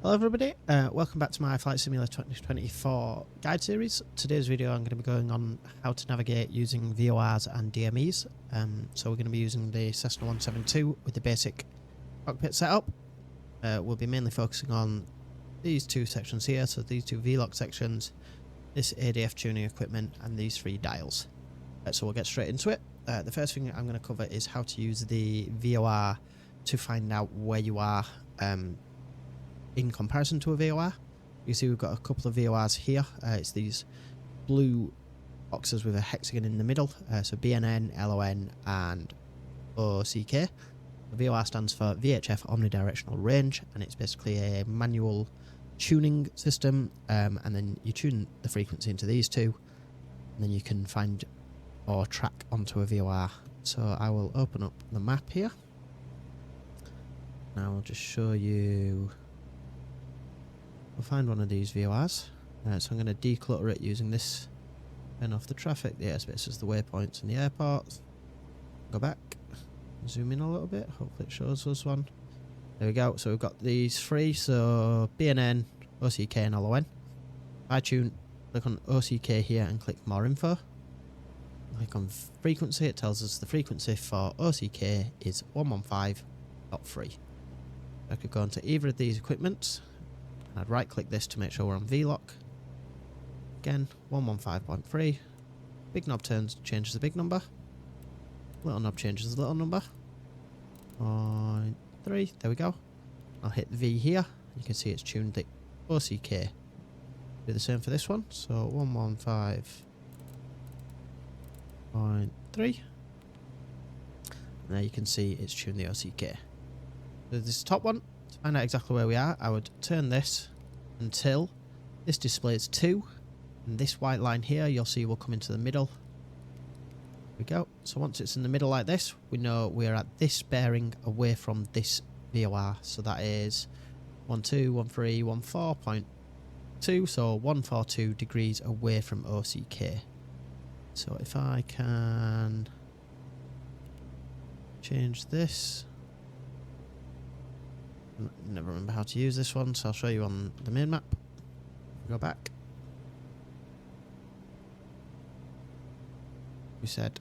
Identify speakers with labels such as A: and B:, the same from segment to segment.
A: Hello everybody, welcome back to my Flight Simulator 2024 guide series. Today's video I'm going to be going on how to navigate using VORs and DMEs. So we're going to be using the Cessna 172 with the basic cockpit setup. We'll be mainly focusing on these two sections here, so these two VLOC sections, this ADF tuning equipment and these three dials. So we'll get straight into it. The first thing I'm going to cover is how to use the VOR to find out where you are in comparison to a VOR. You see we've got a couple of VORs here. It's these blue boxes with a hexagon in the middle, so BNN, LON and OCK. The VOR stands for VHF Omnidirectional Range, and it's basically a manual tuning system, and then you tune the frequency into these two, and then you can find or track onto a VOR. So I will open up the map here. Now I'll just show you. We'll find one of these VORs. So I'm going to declutter it using this, turn off the traffic, the airspaces, the waypoints and the airports. Go back, zoom in a little bit, hopefully it shows us one. There we go, so we've got these three, so BNN, OCK and LON. If I tune, click on OCK here and click more info. Click on frequency, it tells us the frequency for OCK is 115.3. I could go into either of these equipments. I'd right click this to make sure we're on VLOC. Again, 115.3. Big knob changes the big number. Little knob changes the little number. 0.3, there we go. I'll hit V here. You can see it's tuned the OCK. Do the same for this one. So 115.3. There you can see it's tuned the OCK. So this top one. To find out exactly where we are, I would turn this until this displays 2, and this white line here you'll see will come into the middle. There we go. So once it's in the middle like this, we know we're at this bearing away from this VOR. So that is 121314.2, so 142 degrees away from OCK. So if I can change this. Never remember how to use this one, so I'll show you on the main map. Go back. We said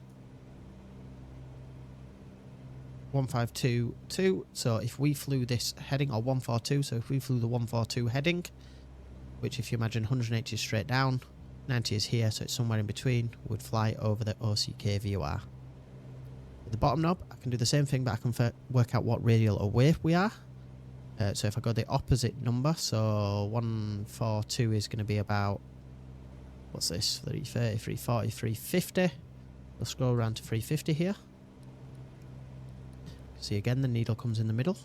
A: 1522, so if we flew this heading, or 142, so if we flew the 142 heading, which if you imagine 180 is straight down, 90 is here, so it's somewhere in between, would fly over the OCK VOR. With the bottom knob, I can do the same thing, but I can work out what radial away we are. So if I go the opposite number, so 142 is going to be about, what's this, 330, 340, 350. We'll scroll around to 350 here. See again, the needle comes in the middle.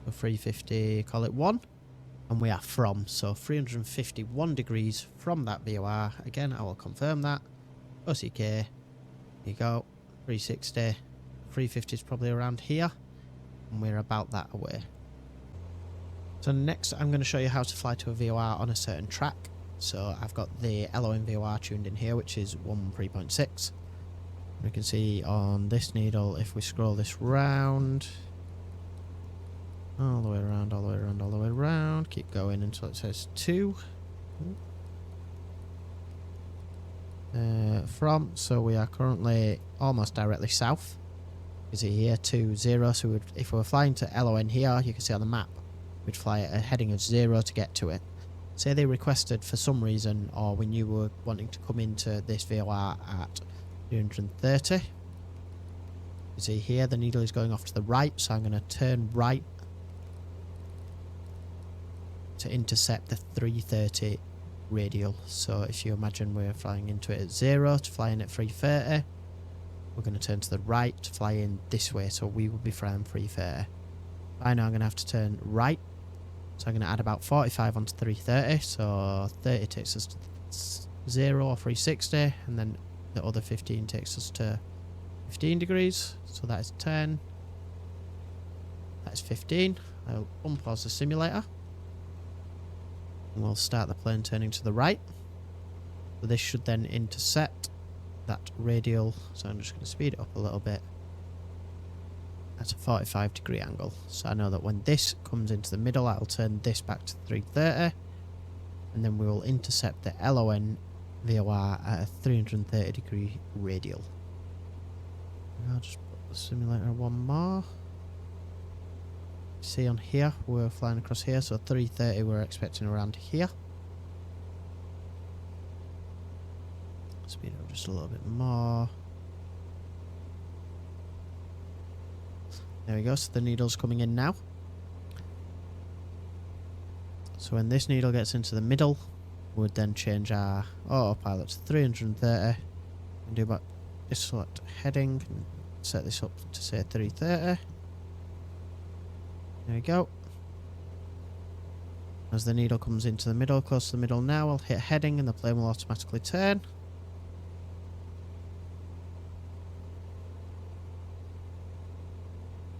A: So 350, call it 1. And we are from, so 351 degrees from that VOR. Again, I will confirm that. OCK, here you go, 360, 350 is probably around here. And we're about that away. So next I'm going to show you how to fly to a VOR on a certain track. So I've got the LON VOR tuned in here, which is 13.6. We can see on this needle, if we scroll this round, all the way around, all the way around, all the way around, keep going until it says 2. So we are currently almost directly south. You see here 2, 0, so if we were flying to LON here, you can see on the map, we'd fly at a heading of 0 to get to it. Say they requested for some reason, or we knew we were wanting to come into this VOR at 330. You see here the needle is going off to the right, so I'm going to turn right to intercept the 330 radial. So if you imagine we're flying into it at 0 to fly in at 330. We're going to turn to the right to fly in this way, so we will be flying 330. Right now I'm going to have to turn right, so I'm going to add about 45 onto 330, so 30 takes us to 0 or 360, and then the other 15 takes us to 15 degrees, so that is 10, that is 15. I'll unpause the simulator, and we'll start the plane turning to the right, so this should then intercept that radial, so I'm just going to speed it up a little bit at a 45-degree angle. So I know that when this comes into the middle, I'll turn this back to 330, and then we will intercept the LON VOR at a 330-degree radial. And I'll just put the simulator one more. See on here, we're flying across here, so 330 we're expecting around here. Speed up just a little bit more. There we go, so the needle's coming in now. So when this needle gets into the middle, we would then change our autopilot to 330 and do about this select heading and set this up to say 330. There we go. As the needle comes into the middle, close to the middle now, I'll hit heading and the plane will automatically turn.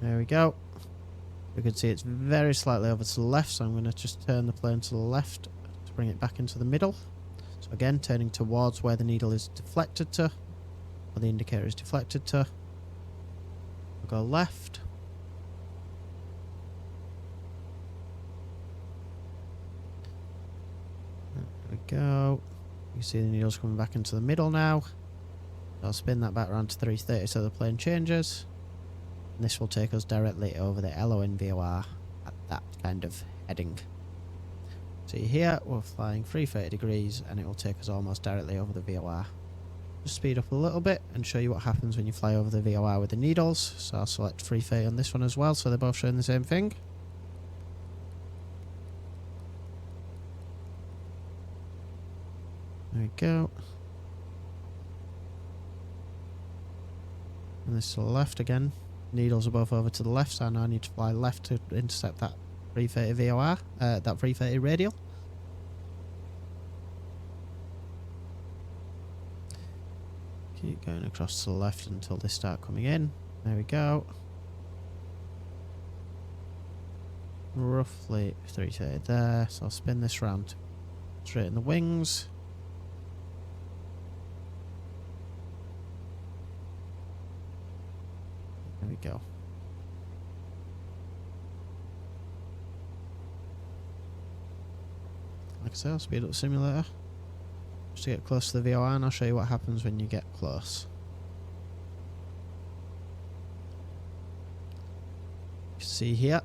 A: There we go. We can see it's very slightly over to the left, so I'm going to just turn the plane to the left to bring it back into the middle. So again, turning towards where the needle is deflected to, or the indicator is deflected to. We'll go left. There we go. You can see the needle's coming back into the middle now. I'll spin that back around to 330 so the plane changes. And this will take us directly over the LON VOR at that kind of heading. See here, we're flying 330 degrees and it will take us almost directly over the VOR. Just speed up a little bit and show you what happens when you fly over the VOR with the needles. So I'll select 330 on this one as well, so they're both showing the same thing. There we go. And this to the left again. Needles are both over to the left, so now I need to fly left to intercept that 330 VOR, that 330 radial. Keep going across to the left until they start coming in. There we go. Roughly 330 there, so I'll spin this round straight in the wings. There we go. Like I say, I'll speed up the simulator just to get close to the VOR, and I'll show you what happens when you get close. You can see here,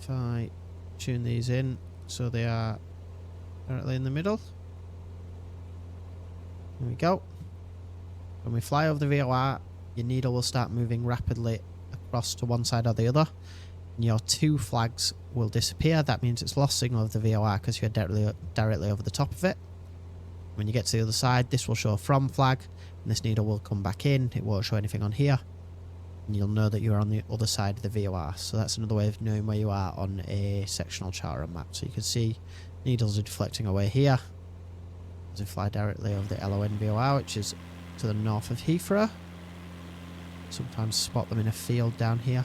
A: if I tune these in so they are directly in the middle. There we go. When we fly over the VOR, your needle will start moving rapidly across to one side or the other, and your two flags will disappear. That means it's lost signal of the VOR because you're directly over the top of it. When you get to the other side, this will show from flag, and this needle will come back in. It won't show anything on here, and you'll know that you're on the other side of the VOR. So that's another way of knowing where you are on a sectional chart or map. So you can see needles are deflecting away here as we fly directly over the LON VOR, which is to the north of Heathrow. Sometimes spot them in a field down here.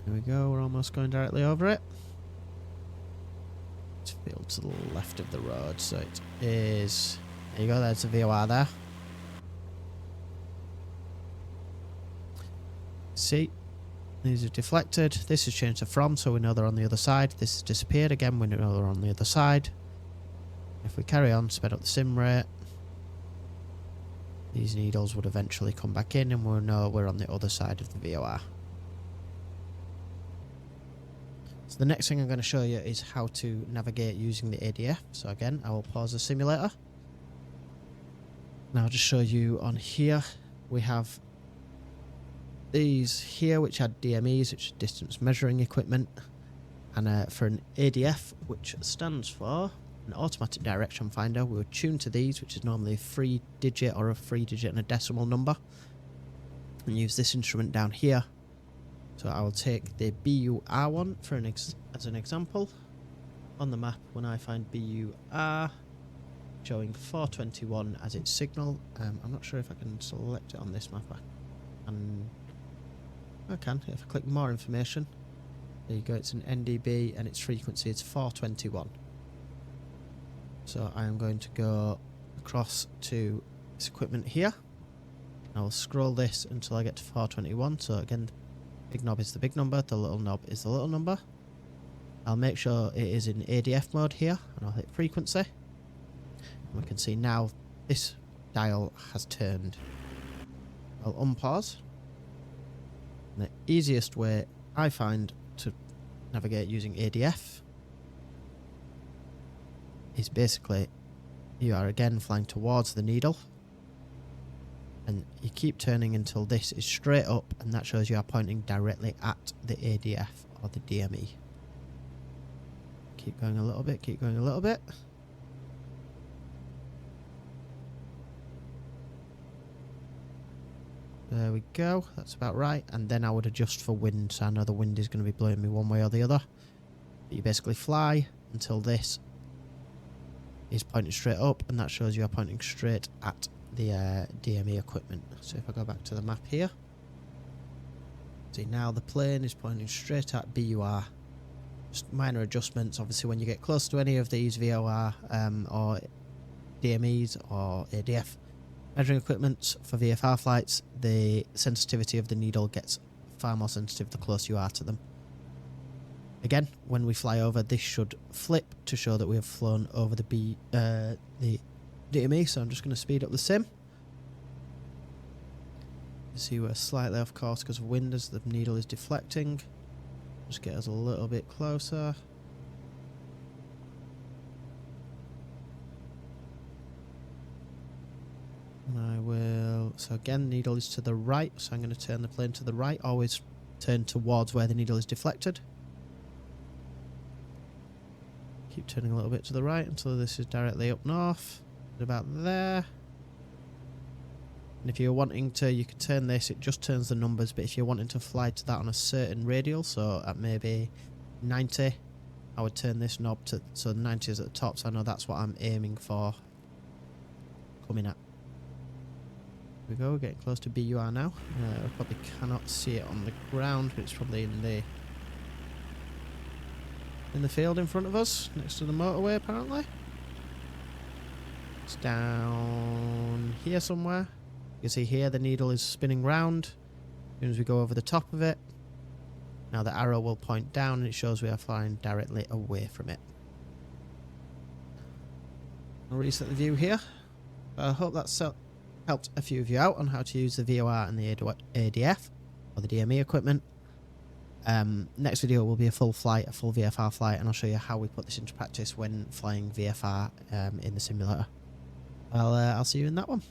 A: There we go, we're almost going directly over it. It's a field to the left of the road, so it is... There you go, there's the VOR there. See, these are deflected. This has changed to from, so we know they're on the other side. This has disappeared again, we know they're on the other side. If we carry on, speed up the sim rate, these needles would eventually come back in and we'll know we're on the other side of the VOR. So the next thing I'm going to show you is how to navigate using the ADF. So again, I will pause the simulator. Now I'll just show you on here. We have these here which are DMEs, which are distance measuring equipment. And for an ADF, which stands for an automatic direction finder, we would tune to these, which is normally a 3-digit or a 3-digit and a decimal number, and use this instrument down here. So I will take the BUR one for as an example. On the map, when I find BUR showing 421 as its signal, I'm not sure if I can select it on this map. I can if I click more information. There you go, it's an NDB and its frequency is 421. So I am going to go across to this equipment here. I'll scroll this until I get to 421. So again, the big knob is the big number, the little knob is the little number. I'll make sure it is in ADF mode here, and I'll hit frequency. And we can see now this dial has turned. I'll unpause. And the easiest way I find to navigate using ADF is basically you are again flying towards the needle, and you keep turning until this is straight up, and that shows you are pointing directly at the ADF or the DME. Keep going a little bit, keep going a little bit. There we go, that's about right. And then I would adjust for wind, so I know the wind is going to be blowing me one way or the other. But you basically fly until this is pointing straight up, and that shows you are pointing straight at the DME equipment. So if I go back to the map here, see now the plane is pointing straight at BUR. Just minor adjustments, obviously when you get close to any of these VOR or DMEs or ADF measuring equipments for VFR flights, the sensitivity of the needle gets far more sensitive the closer you are to them. Again, when we fly over, this should flip to show that we have flown over the DME, so I'm just going to speed up the sim. You see we're slightly off course because of wind as the needle is deflecting. Just get us a little bit closer. And I will, so again, needle is to the right, so I'm going to turn the plane to the right, always turn towards where the needle is deflected. Keep turning a little bit to the right until this is directly up north, about there. And if you're wanting to, you can turn this, it just turns the numbers, but if you're wanting to fly to that on a certain radial, so at maybe 90, I would turn this knob to, so 90 is at the top, so I know that's what I'm aiming for coming at. Here we go, we're getting close to BUR now. I probably cannot see it on the ground, but it's probably in the field in front of us, next to the motorway apparently. It's down here somewhere. You can see here the needle is spinning round. As soon as we go over the top of it, now the arrow will point down and it shows we are flying directly away from it. I'll reset the view here. I hope that's helped a few of you out on how to use the VOR and the ADF or the DME equipment. Next video will be a full flight, a full VFR flight, and I'll show you how we put this into practice when flying VFR in the simulator. I'll see you in that one.